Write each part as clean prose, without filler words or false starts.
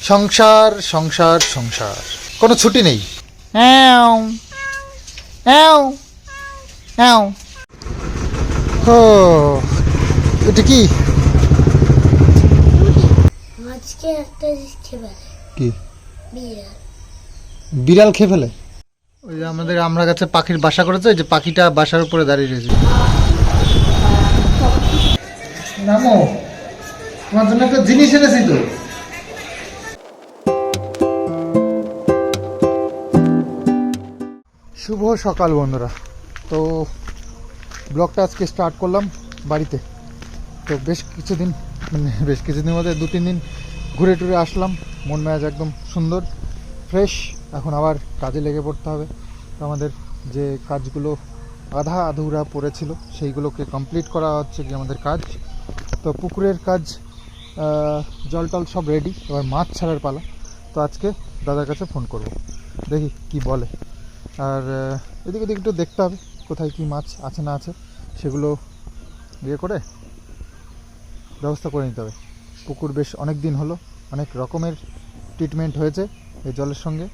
সংসার সংসার সংসার, কোনো ছুটি নেই। ও এটা কি আজকে একটা খেয়ে কি বিড়াল বিড়াল খেয়ে ফেলে? ওই যে আমাদের আমরা গাছে পাখির বাসা করেছে, ওই যে পাখিটা বাসার উপরে দাঁড়িয়ে রয়েছে। নামো, তোমার জন্য একটা জিনিস এনেছি তো। শুভ সকাল বন্ধুরা। তো ব্লগটা আজকে স্টার্ট করলাম বাড়িতে। তো বেশ কিছুদিন মধ্যে 2-3 দিন ঘুরে টুরে আসলাম, মন মেজাজ একদম সুন্দর ফ্রেশ। এখন আবার কাজে লেগে পড়তে হবে। তো আমাদের যে কাজগুলো আধা আধুরা পড়েছিল সেইগুলোকে কমপ্লিট করা হচ্ছে কি আমাদের কাজ। তো পুকুরের কাজ, জল টল সব রেডি, এবার মাছ ছাড়ার পালা। তো আজকে দাদার কাছে ফোন করব, দেখি কি বলে। আর এদিকে ওদিকে একটু দেখতে হবে কোথায় কি মাছ আছে না আছে, সেগুলো ইয়ে করে ব্যবস্থা করে নিতে হবে। পুকুর বেশ অনেক দিন হলো, অনেক রকমের ট্রিটমেন্ট হয়েছে এই জলের সঙ্গে।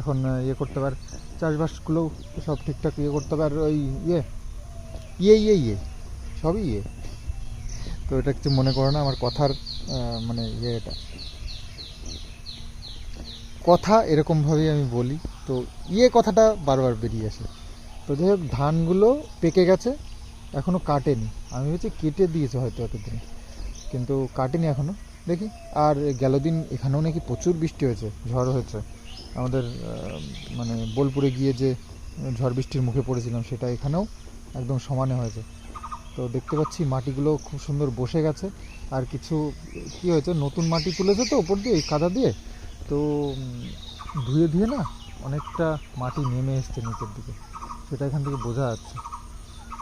এখন ইয়ে করতে পার, চাষবাসগুলোও সব ঠিকঠাক ইয়ে করতে হবে। আর ওই ইয়ে সবই ইয়ে। তো এটা কিছু মনে করো না, আমার কথার মানে এটা কথা এরকমভাবেই আমি বলি। তো কথাটা বারবার বেরিয়ে আসে। তো যাই হোক, ধানগুলো পেকে গেছে, এখনও কাটেনি। আমি হচ্ছে কেটে দিয়েছে হয়তো এতদিন, কিন্তু কাটেনি এখনও, দেখি। আর গেল দিন এখানেও নাকি প্রচুর বৃষ্টি হয়েছে, ঝড় হয়েছে। আমাদের মানে বোলপুরে গিয়ে যে ঝড় বৃষ্টির মুখে পড়েছিলাম, সেটা এখানেও একদম সমানে হয়েছে। তো দেখতে পাচ্ছি মাটিগুলো খুব সুন্দর বসে গেছে। আর কিছু কি হয়েছে, নতুন মাটি তুলেছে তো ওপর দিয়ে, এই কাদা দিয়ে। তো ধুয়ে ধুয়ে না অনেকটা মাটি নেমে এসছে নিচের দিকে, সেটা এখান থেকে বোঝা যাচ্ছে।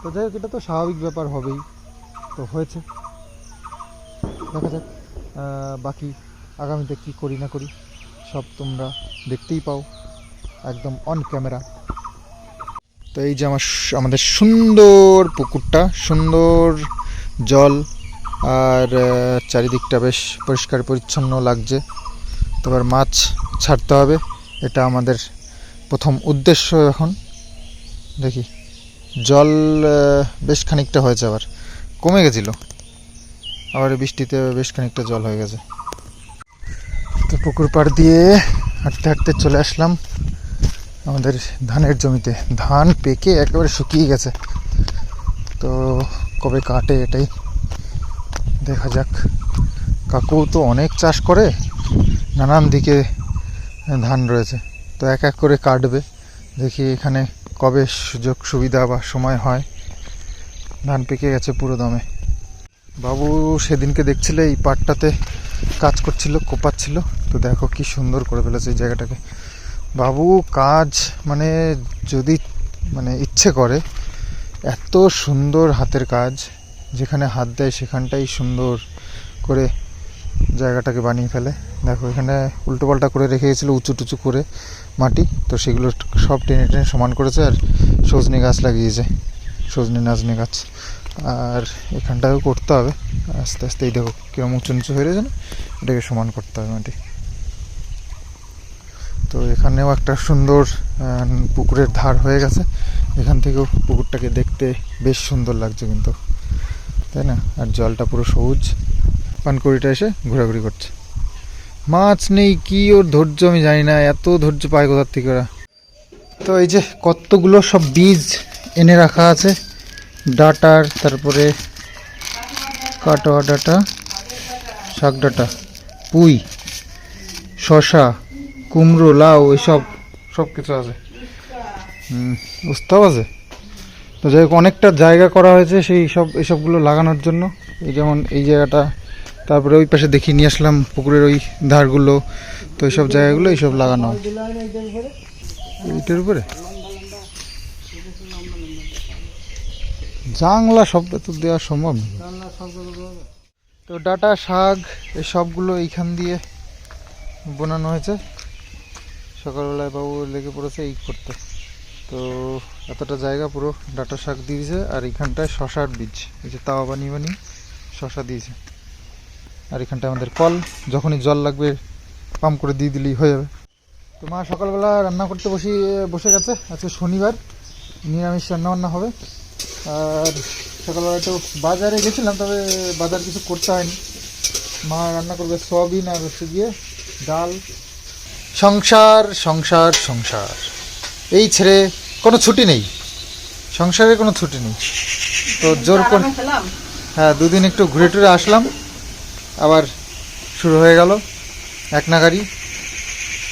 তো যাই হোক, এটা তো স্বাভাবিক ব্যাপার হবেই, তো হয়েছে। দেখা যাক বাকি আগামীতে কি করি না করি, সব তোমরা দেখতেই পাও একদম অন ক্যামেরা। তো এই যে আমাদের সুন্দর পুকুরটা, সুন্দর জল, আর চারিদিকটা বেশ পরিষ্কার পরিচ্ছন্ন লাগছে। তো এবার মাছ ছাড়তে হবে, এটা আমাদের প্রথম উদ্দেশ্য। এখন দেখি, জল বেশ খানিকটা হয়েছে, আবার কমে গেছিলো, আবার বৃষ্টিতে বেশ খানিকটা জল হয়ে গেছে। তো পুকুর পাড় দিয়ে হাঁটতে হাঁটতে চলে আসলাম আমাদের ধানের জমিতে। ধান পেকে একেবারে শুকিয়ে গেছে, তো কবে কাটে এটাই দেখা যাক। কাকু তো অনেক চাষ করে, নানান দিকে ধান রয়েছে, তো এক এক করে কাটবে। দেখি এখানে কবে সুযোগ সুবিধা বা সময় হয়। ধান পেকে গেছে পুরো দমে। বাবু সেদিনকে দেখছিলে এই পাটটাতে কাজ করছিল, কোপাচ্ছিল। তো দেখো কি সুন্দর করে ফেলেছে এই জায়গাটাকে। বাবু কাজ মানে যদি ইচ্ছে করে, এত সুন্দর হাতের কাজ, যেখানে হাত দেয় সেখানটাই সুন্দর করে জায়গাটাকে বানিয়ে ফেলে। দেখো এখানে উল্টো পাল্টা করে রেখে গেছিলো, উঁচু টুচু করে মাটি, তো সেগুলো সব টেনে টেনে সমান করেছে। আর সজনে গাছ লাগিয়েছে, সজনে নাজনে গাছ। আর এখানটাও করতে হবে আস্তে আস্তে। এই দেখো কিরম উঁচু নিচু হয়ে রয়েছে না, এটাকে সমান করতে হবে মাটি। তো এখানেও একটা সুন্দর পুকুরের ধার হয়ে গেছে, এখান থেকেও পুকুরটাকে দেখতে বেশ সুন্দর লাগছে কিন্তু, তাই না? আর জলটা পুরো সবুজ, পানকড়িটা এসে ঘোরাঘুরি করছে। মাছ নেই, কি ওর ধৈর্য আমি জানি না, এত ধৈর্য পায় কোথার থেকে ওরা। তো এই যে কতগুলো সব বীজ এনে রাখা আছে ডাটার, তারপরে কাটোয়া ডাটা, শাক ডাটা, পুঁই, শশা, কুমড়ো, লাউ, এসব সব কিছু আছে, বুঝতেও আছে। তো যাই হোক, অনেকটা জায়গা করা হয়েছে সেই এসবগুলো লাগানোর জন্য। এই যেমন এই জায়গাটা, তারপরে ওই পাশে দেখি নিয়ে আসলাম পুকুরের ওই ধারগুলো। তো এইসব জায়গাগুলো এইসব লাগানো হয়। এইটার উপরে জাংলা শব্দ তো দেওয়া সম্ভব না। তো ডাটা, শাক, এই সবগুলো এইখান দিয়ে বোনানো হয়েছে। সকালবেলায় বাবু লেগে পড়েছে এই করতে। তো এতটা জায়গা পুরো ডাটা শাক দিয়েছে, আর এইখানটায় শশার বীজ, এই যে তাওয়া বানিয়ে শশা দিয়েছে। আর এখানটায় আমাদের কল, যখনই জল লাগবে পাম্প করে দিয়ে দিলেই হয়ে যাবে। তো মা সকালবেলা রান্না করতে বসে গেছে। আজকে শনিবার, নিরামিষ রান্নাবান্না হবে। আর সকালবেলা একটু বাজারে গেছিলাম, তবে বাজার কিছু করতে হয়নি। মা রান্না করবে সয়াবিন আর হচ্ছে গিয়ে ডাল। সংসার সংসার সংসার, এই ছেড়ে কোনো ছুটি নেই, সংসারে কোনো ছুটি নেই। তো জোর করে হ্যাঁ, দুদিন একটু ঘুরে টুরে আসলাম, আবার শুরু হয়ে গেল এক নাগাড়ি।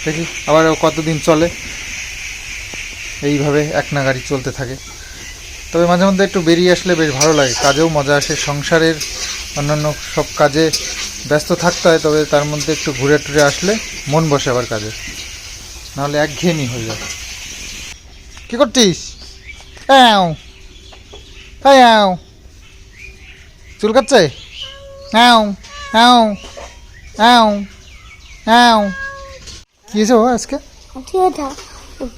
দেখি আবার কতদিন চলে, এইভাবে এক নাগাড়ি চলতে থাকে। তবে মাঝে মধ্যে একটু বেরিয়ে আসলে বেশ ভালো লাগে, কাজেও মজা আসে। সংসারের অন্যান্য সব কাজে ব্যস্ত থাকতে হয়, তবে তার মধ্যে একটু ঘুরে টুরে আসলে মন বসে আবার কাজে, নাহলে একঘেয়েমি হয়ে যায়। কী করছিস? অ্যাও অ্যাও, চুল কাটছে? অ্যাও অ্যাও অ্যাও অ্যাও। কী হয়েছে বাবা আজকে? আজকে এটা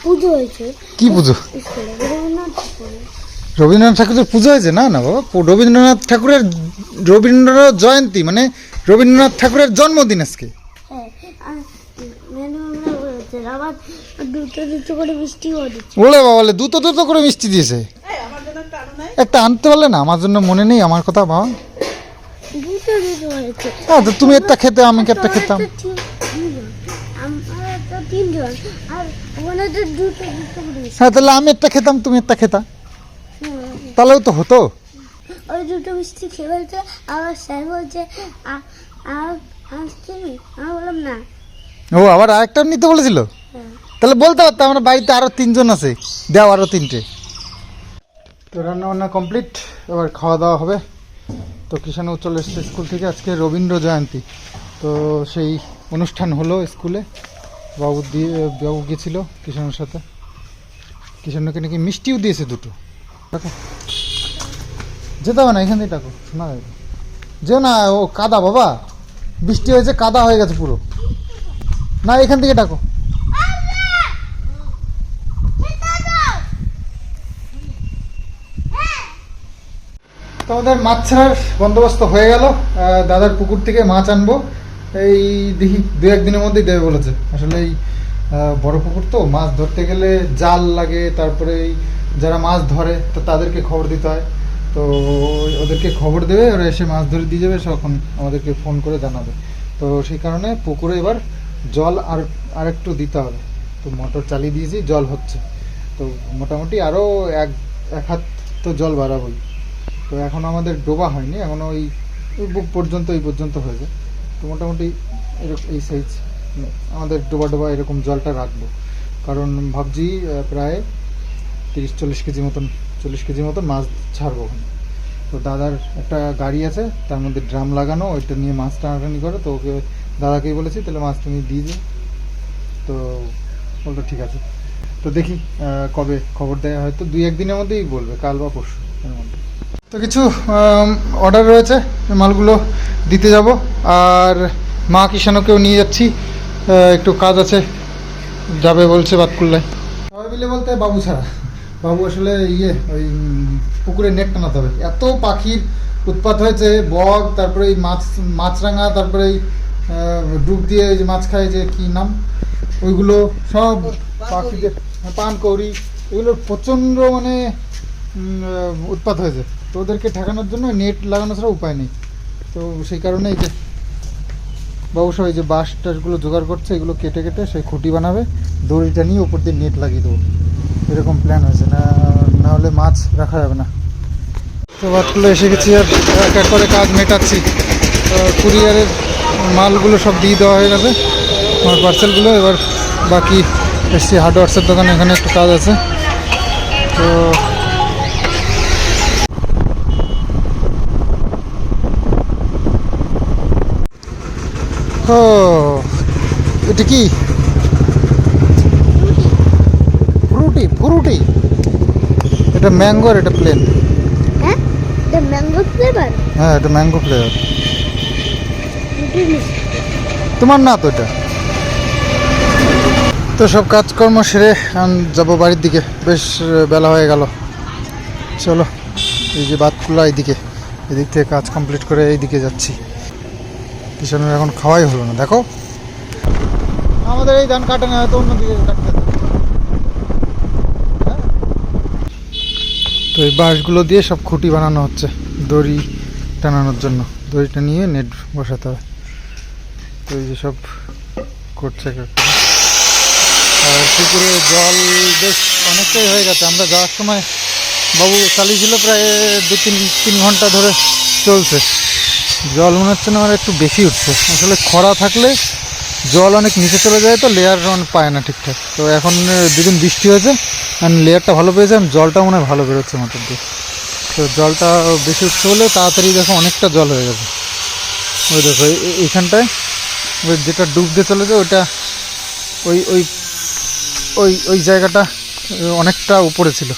পুজো হয়েছে কি পুজো? স্কুলে রবীন্দ্রনাথ ঠাকুরের। রবীন্দ্রনাথ ঠাকুরের পুজো হয়েছে? না না বাবা, রবীন্দ্রনাথ জয়ন্তী, মানে রবীন্দ্রনাথ ঠাকুরের জন্মদিন আজকে। হ্যাঁ, আর ম্যাডামরা বলেছে আবার দুটো দুটো করে মিষ্টিও দিচ্ছে। বলে বাবা, বলে দুটো দুটো করে মিষ্টি দিয়েছে। একটা আনতে পারলে না? আমার জন্য মনে নেই আমার কথা বাবা? দুটো দুটো হয়েছে। হ্যাঁ, তো তুমি একটা খেতে, আমি একটা খেতাম। আমরা তো তিনজন, আর ওখানে তো দুটো দুটো করে মিষ্টি। হ্যাঁ, তাহলে আমি একটা খেতাম, তুমি একটা খেতা, তাহলেও তো হতো। ওই দুটো মিষ্টি খেয়ে বলছে, আবার স্যার বলছে আসছিনি। আমি বললাম না। ও আবার আরেকটা নিতে বলেছিল? হ্যাঁ। তাহলে বলতে পারতাম, আমার বাড়িতে আরও 3 জন আছে, দাও আরও 3টে। তো রান্না বান্না কমপ্লিট, এবার খাওয়া দাওয়া হবে। তো কিষাণও চলে এসছে স্কুল থেকে, আজকে রবীন্দ্র জয়ন্তী। তো সেই অনুষ্ঠান হলো স্কুলে, বাবু গিয়েছিল কিষাণের সাথে। কিষাণকে নাকি মিষ্টিও দিয়েছে দুটো। দেখো, যেতে হবে না, এখান থেকে ডাকো, শোনা যাবে। যেও না, ও কাদা বাবা, বৃষ্টি হয়েছে, কাদা হয়ে গেছে পুরো। না, এখান থেকে ডাকো। তো আমাদের মাছ ছাড়ার বন্দোবস্ত হয়ে গেল। দাদার পুকুর থেকে মাছ আনবো, এই দেখি 2-1 দিনের মধ্যেই দেবে বলেছে। আসলে এই বড় পুকুর তো, মাছ ধরতে গেলে জাল লাগে, তারপরে এই যারা মাছ ধরে তো তাদেরকে খবর দিতে হয়। তো ওদেরকে খবর দেবে, ওরা এসে মাছ ধরে দিয়ে যাবে, তখন আমাদেরকে ফোন করে জানাবে। তো সেই কারণে পুকুরে এবার জল আর একটু দিতে হবে। তো মোটর চালিয়ে দিয়েছি, জল হচ্ছে। তো মোটামুটি আরও এক হাত তো জল বাড়াবই। তো এখন আমাদের ডোবা হয়নি, এখনও ওই বুক পর্যন্ত, এই পর্যন্ত হয়ে যায়। তো মোটামুটি এরকম এই সাইজ আমাদের ডোবা এরকম জলটা রাখবো। কারণ ভাবছি প্রায় 30-40 কেজি মতন মাছ ছাড়বো ওখানে। তো দাদার একটা গাড়ি আছে, তার মধ্যে ড্রাম লাগানো, ওইটা নিয়ে মাছ টানাটানি করে। তো ওকে, দাদাকেই বলেছি তাহলে মাছ তুমি দিয়ে দিও। তো বলতো ঠিক আছে। তো দেখি কবে খবর দেয়, হয়তো 2-1 দিনের মধ্যেই বলবে, কাল বা পরশু এর মধ্যে। তো কিছু অর্ডার রয়েছে, মালগুলো দিতে যাব। আর মা কিষাণকেও নিয়ে যাচ্ছি, একটু কাজ আছে, যাবে বলছে বাতকুল্লায়। সবাই মিলে বলতে বাবু ছাড়া, বাবু আসলে ওই পুকুরে নেট টানাতে হবে। এত পাখির উৎপাত হয়েছে, বগ, তারপরে এই মাছরাঙা, তারপরে এই ডুব দিয়ে যে মাছ খায়, যে কি নাম ওইগুলো সব পাখিদের, পানকৌড়ি, এগুলোর প্রচণ্ড মানে উৎপাত হয়েছে। তো ওদেরকে ঠেকানোর জন্য নেট লাগানো ছাড়া উপায় নেই। তো সেই কারণে এই যে বাবু সব এই যে বাঁশ টাশগুলো জোগাড় করছে, এগুলো কেটে কেটে সেই খুঁটি বানাবে, দড়িটা নিয়ে উপর দিয়ে নেট লাগিয়ে দেবো, এরকম প্ল্যান হয়েছে। না হলে মাছ রাখা যাবে না। তো বাতগুলো এসে গেছি, আর এক এক করে কাজ মেটাচ্ছি। কুরিয়ারের মালগুলো সব দিয়ে দেওয়া হয়ে গেছে, আমার পার্সেলগুলো। এবার বাকি এসছি হার্ডওয়ার্সের দোকানে, এখানে একটু কাজ আছে। তো ও, এটা কি ফ্রুটি? এটা ম্যাঙ্গো আর এটা প্লেন। হ্যাঁ, এটা ম্যাঙ্গো ফ্লেভার। হ্যাঁ, এটা ম্যাঙ্গো ফ্লেভার। তোমার না তো এটা। তো সব কাজকর্ম সেরে যাবো বাড়ির দিকে, বেশ বেলা হয়ে গেল। চলো, এই যে বাতকুল্লা, এদিক থেকে কাজ কমপ্লিট করে এইদিকে যাচ্ছি। কিষাণের এখন খাওয়াই হলো না, দেখো। আমাদের এই ধান কাটে না, হয়তো অন্যদিকে কাটতে হবে। হ্যাঁ। তো এই বাঁশগুলো দিয়ে সব খুঁটি বানানো হচ্ছে দড়ি টানানোর জন্য। দড়িটা নিয়ে নেট বসাতে হবে। তো এই যে সব করছে কাকা। আর পুকুরে জল বেশ অনেকটাই হয়ে গেছে। আমরা যাওয়ার সময় বাবু চালিয়েছিল প্রায় 2-3 ঘন্টা ধরে চলছে। জল মনে হচ্ছে না আমার একটু বেশি উঠছে। আসলে খরা থাকলে জল অনেক নিচে চলে যায়, তো লেয়ার পায় না ঠিকঠাক। তো এখন 2 দিন বৃষ্টি হয়েছে, লেয়ারটা ভালো পেয়েছে, জলটা মনে হয় ভালো বেরোচ্ছে মোটর দিয়ে। তো জলটা বেশি উঠছে বলে তাড়াতাড়ি দেখো অনেকটা জল হয়ে গেছে। ওই দেখো এইখানটায় ওই যেটা ডুব দিয়ে চলে যায় ওইটা ওই ওই ওই ওই জায়গাটা অনেকটা উপরে ছিল।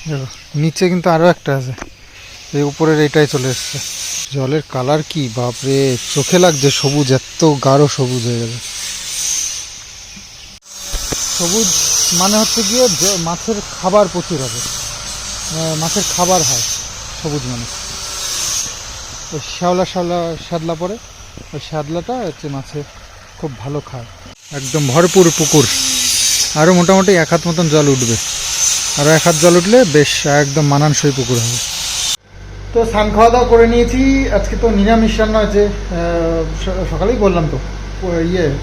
দেখো নিচে কিন্তু আরও একটা আছে, এই উপরের এটাই চলে এসছে। জলের কালার কি বাপরে, চোখে লাগছে সবুজ, এত গাঢ় সবুজ হয়ে গেছে। সবুজ মানে হচ্ছে গিয়ে মাছের খাবার প্রচুর হবে, মাছের খাবার হয় সবুজ মানে। ওই শ্যাওলা শ্যাদলা পরে, ওই শ্যাদলাটা হচ্ছে মাছে খুব ভালো খায়। একদম ভরপুর পুকুর, আরও মোটামুটি 1 হাত মতন জল উঠবে। আরও 1 হাত জল উঠলে বেশ একদম মানানসই পুকুর হবে। তো স্নান খাওয়া দাওয়া করে নিয়েছি। আজকে তো নিরামিষ রান্না হয়েছে, সকালেই বললাম তো।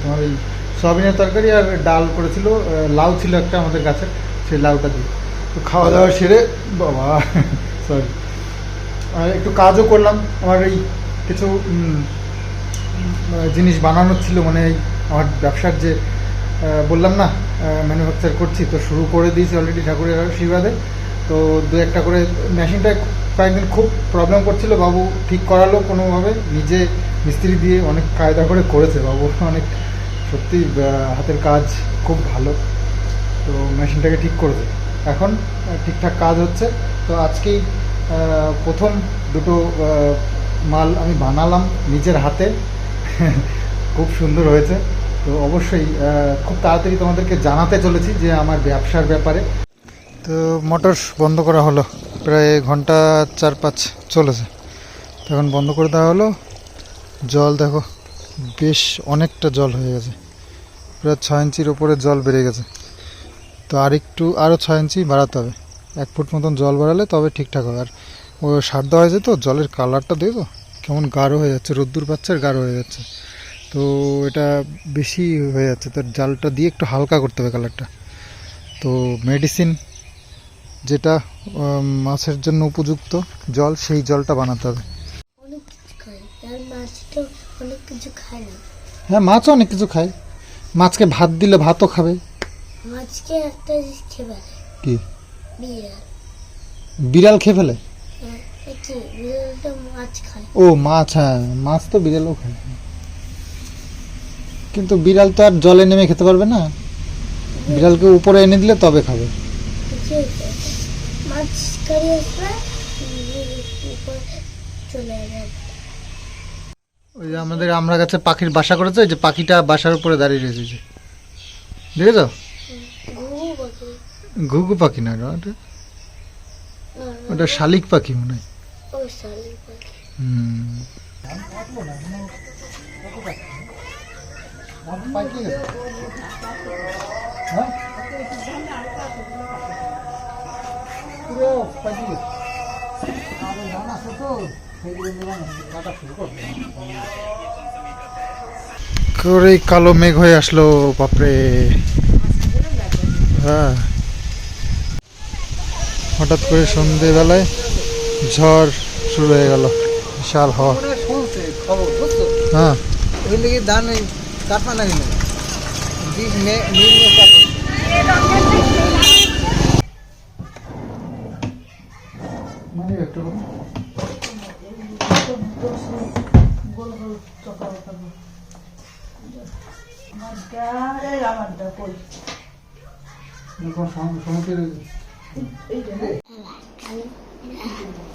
তোমার এই সয়াবিনের তরকারি আর ডাল করেছিল, লাউ ছিল একটা আমাদের গাছের, সেই লাউটা দিয়ে। তো খাওয়া দাওয়া সেরে বাবা সরি একটু কাজও করলাম। আমার এই কিছু জিনিস বানানোর ছিল, মানে এই আমার ব্যবসার যে বললাম না ম্যানুফ্যাকচার করছি, তো শুরু করে দিয়েছি অলরেডি ঠাকুরের আশীর্বাদে। তো 2-1টা করে মেশিনটা কয়েকদিন খুব প্রবলেম করছিল, বাবু ঠিক করালো কোনোভাবে, নিজে মিস্ত্রি দিয়ে অনেক কায়দা করে করেছে বাবু, অনেক সত্যি হাতের কাজ খুব ভালো। তো মেশিনটাকে ঠিক করেছে, এখন ঠিকঠাক কাজ হচ্ছে। তো আজকেই প্রথম 2টো মাল আমি বানালাম নিজের হাতে, খুব সুন্দর হয়েছে। তো অবশ্যই খুব তাড়াতাড়ি তোমাদেরকে জানাতে চলেছি যে আমার ব্যবসার ব্যাপারে। তো মোটর বন্ধ করা হলো, প্রায় ঘন্টা 4-5 চলেছে, তখন বন্ধ করে দেওয়া হলো। জল দেখো বেশ অনেকটা জল হয়ে গেছে, প্রায় 6 ইঞ্চির ওপরে জল বেড়ে গেছে। তো আরও 6 ইঞ্চি বাড়াতে হবে, 1 ফুট মতন জল বাড়ালে তবে ঠিকঠাক হবে। আর ও সার দেওয়া হয়েছে তো, জলের কালারটা দেখো কেমন গাঢ় হয়ে যাচ্ছে, রোদ্দুর পাচ্ছে আর গাঢ় হয়ে যাচ্ছে। তো এটা বেশি হয়ে যাচ্ছে, তো জালটা দিয়ে একটু হালকা করতে হবে কালারটা। তো মেডিসিন যেটা মাছের জন্য উপযুক্ত জল, সেই জলটা বানাতে হবে। অনেক কিছু খায়, আর মাছ তো অনেক কিছু খায় না। হ্যাঁ, মাছও অনেক কিছু খায়। মাছকে ভাত দিলে ভাতও খাবে। মাছকে একটা জিনিস খেয়ে ফেলে, কি? বিড়াল। বিড়াল খেয়ে ফেলে? কি বিড়ালটা মাছ খায়? ও মাছ, হ্যাঁ মাছ তো বিড়ালও খায়, কিন্তু বিড়াল তো আর জলে নেমে খেতে পারবে না। বিড়ালকে উপরে এনে দিলে তবে খাবে। মাছ কারি আসলে উপরে চলে যাবে। ওই যে আমাদের আমরা গাছে পাখির বাসা করেছে, ওই যে পাখিটা বাসার উপরে দাঁড়িয়ে রয়েছে, যে দেখেছো? ঘুঘু পাখি না ওটা, ওটা শালিক পাখি মনে হয়। করে কালো মেঘ হয়ে আসলো, বাপরে। হ্যাঁ, হঠাৎ করে সন্ধেবেলায় ঝড় শুরু হয়ে গেল, বিশাল হওয়া। হ্যাঁ,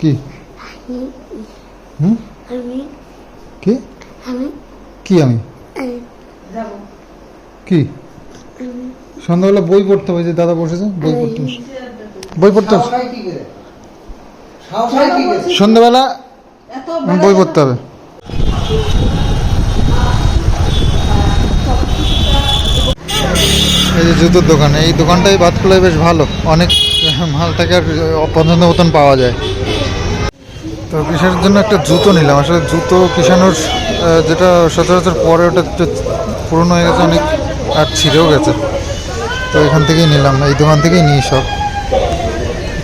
কি? কি কি আমি কি সন্ধ্যাবেলা বই পড়তে হবে, যে দাদা বসেছে বই পড়তে, বই পড়তে সন্ধ্যাবেলা বই পড়তে হবে। জুতোর দোকান, এই দোকানটাই বাতকুলায় বেশ ভালো, অনেক মাল থাকে আর পছন্দ মতন পাওয়া যায়। তো কিষানের জন্য একটা জুতো নিলাম। আসলে জুতো কিষানোর যেটা সচরাচর পরে ওটা একটু পুরনো হয়ে গেছে অনেক, আর ছিঁড়েও গেছে। তো এখান থেকেই নিলাম, এই দোকান থেকেই নিই সব।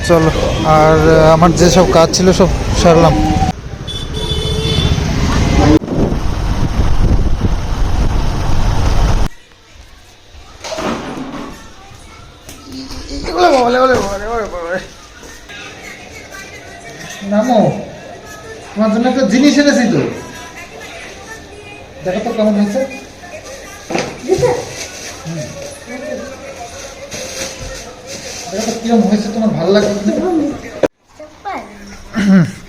চলো, আর আমার যেসব কাজ ছিল সব সারলাম। নামো, তোমার জন্য একটা জিনিস এনেছি তো, দেখো তো কেমন হয়েছে। দেখো তো কিরকম হয়েছে, তোমার ভালো লাগবে?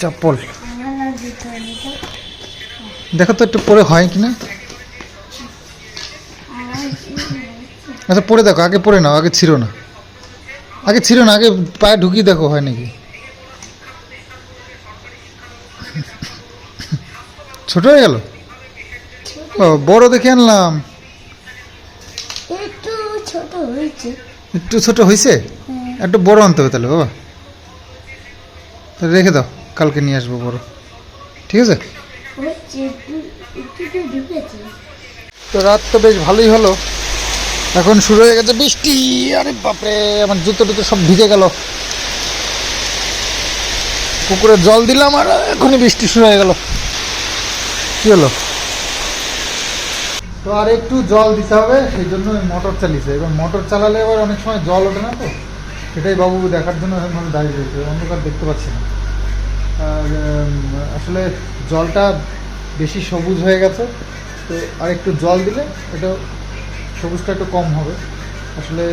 চপ্পল দেখো তো একটু পরে হয় কিনা। আচ্ছা পরে দেখো, আগে পরে নাও, আগে ছিঁড়ো না, আগে ছিঁড়ো না, আগে পায়ে ঢুকিয়ে দেখো হয় নাকি। ছোট হয়ে গেল? ও বড় দেখে আনলাম। একটু ছোট হয়েছে। একটু ছোট হয়েছে, একটু বড় আনতে হবে তাহলে বাবা। তাহলে রেখে দাও, কালকে নিয়ে আসবো বড়, ঠিক আছে? হচ্ছে একটু একটু ঢুকেছে। তো রাত তো বেশ ভালোই হলো, এখন শুরু হয়ে গেছে বৃষ্টি। আরে বাপরে, আমার জুতো টুতো সব ভিজে গেল। পুকুরে জল দিলাম আর এখনই বৃষ্টি শুরু হয়ে গেল। কি হলো? তো আর একটু জল দিতে হবে, সেই জন্য মোটর চালিয়েছে। এবার মোটর চালালে এবার অনেক সময় জল ওঠে না, তো সেটাই বাবু দেখার জন্য এখন দাঁড়িয়ে রয়েছে, অন্ধকার দেখতে পাচ্ছি না। আর আসলে জলটা বেশি সবুজ হয়ে গেছে, তো আর একটু জল দিলে এটা সবুজটা একটু কম হবে। আসলে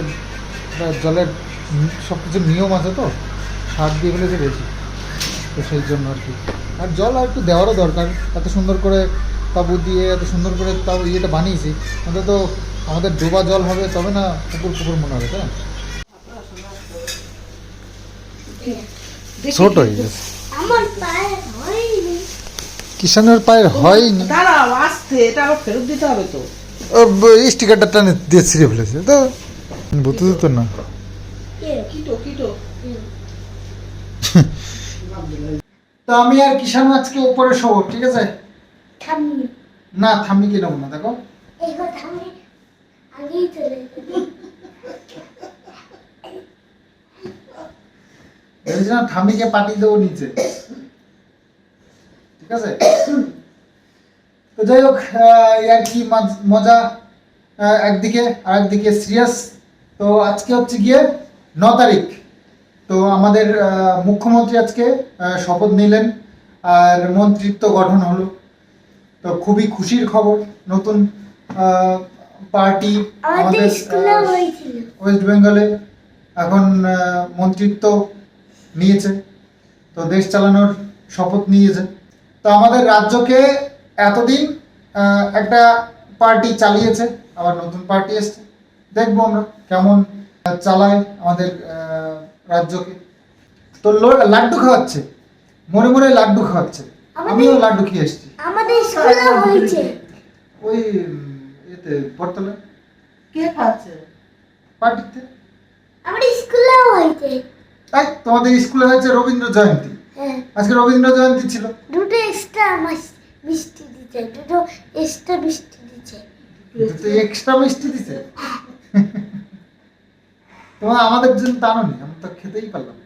জলের সব কিছু নিয়ম আছে, তো সার দিয়ে ফেলেছে বেশি, তো সেই জন্য আর কি। আর জল আর একটু দেওয়ারও দরকার, এত সুন্দর করে তাবু দিয়ে এত সুন্দর করে তাও ইয়েটা বানিয়েছি, অন্তত আমাদের ডোবা জল হবে তবে না পুকুর পুকুর মনে হবে, তাই না? ছোট হয়ে গেছে, আমার পায়ে হয়নি। কিষানের পায়ের হয়নি। দাঁড়াও, আসতে এটা আবার ফেরত দিতে হবে তো। স্টিকারটা টানে দিয়ে ছিঁড়ে ফেলেছে, তো বুঝতে তো না। কিটো কিটো তো আমি আর কিষান আজকে উপরে শোবো, ঠিক আছে? থামনি। না থামি কি নেবো না, দেখো এই কথা আমি আগেই চলে গেছি। ভেবেছিলাম ঠামিকে পাঠিয়ে দেবো নিচে, ঠিক আছে? তো যাই হোক, আর কি মজা একদিকে, আর একদিকে সিরিয়াস। তো আজকে হচ্ছে গিয়ে 9 তারিখ। তো আমাদের মুখ্যমন্ত্রী আজকে শপথ নিলেন আর মন্ত্রিত্ব গঠন হলো। তো খুবই খুশির খবর, নতুন পার্টি আমাদের আমাদের স্কুলে হয়েছিল। ওয়েস্ট বেঙ্গলে এখন মন্ত্রিত্ব নিয়েছে, তো দেশ চালানোর শপথ নিয়েছে। তো আমাদের রাজ্যকে এতদিন একটা পার্টি চালিয়েছে, আবার নতুন পার্টি এসছে, দেখবো আমরা কেমন চালায় আমাদের রাজ্যকে। তো লাড্ডু খাওয়াচ্ছে, মনে মনে লাড্ডু খাওয়াচ্ছে, আমিও লাড্ডু খেয়ে এসেছি। আমাদের স্কুলে হয়েছে। ওই এতে পড়তলে কে খাচ্ছে? পার্টিতে। আমাদের স্কুলে হয়েছে। তাই তোমাদের স্কুলে হয়েছে রবীন্দ্র জয়ন্তী, হ্যাঁ, আজকে রবীন্দ্র জয়ন্তী ছিল। দুটো এক্সট্রা মিষ্টি দিতে, দুটো এক্সট্রা মিষ্টি দিতে। দুটো এক্সট্রা মিষ্টি দিছে। তোমার আমাদের জন্য তা নয়, আমরা তো খেতেই পারলাম।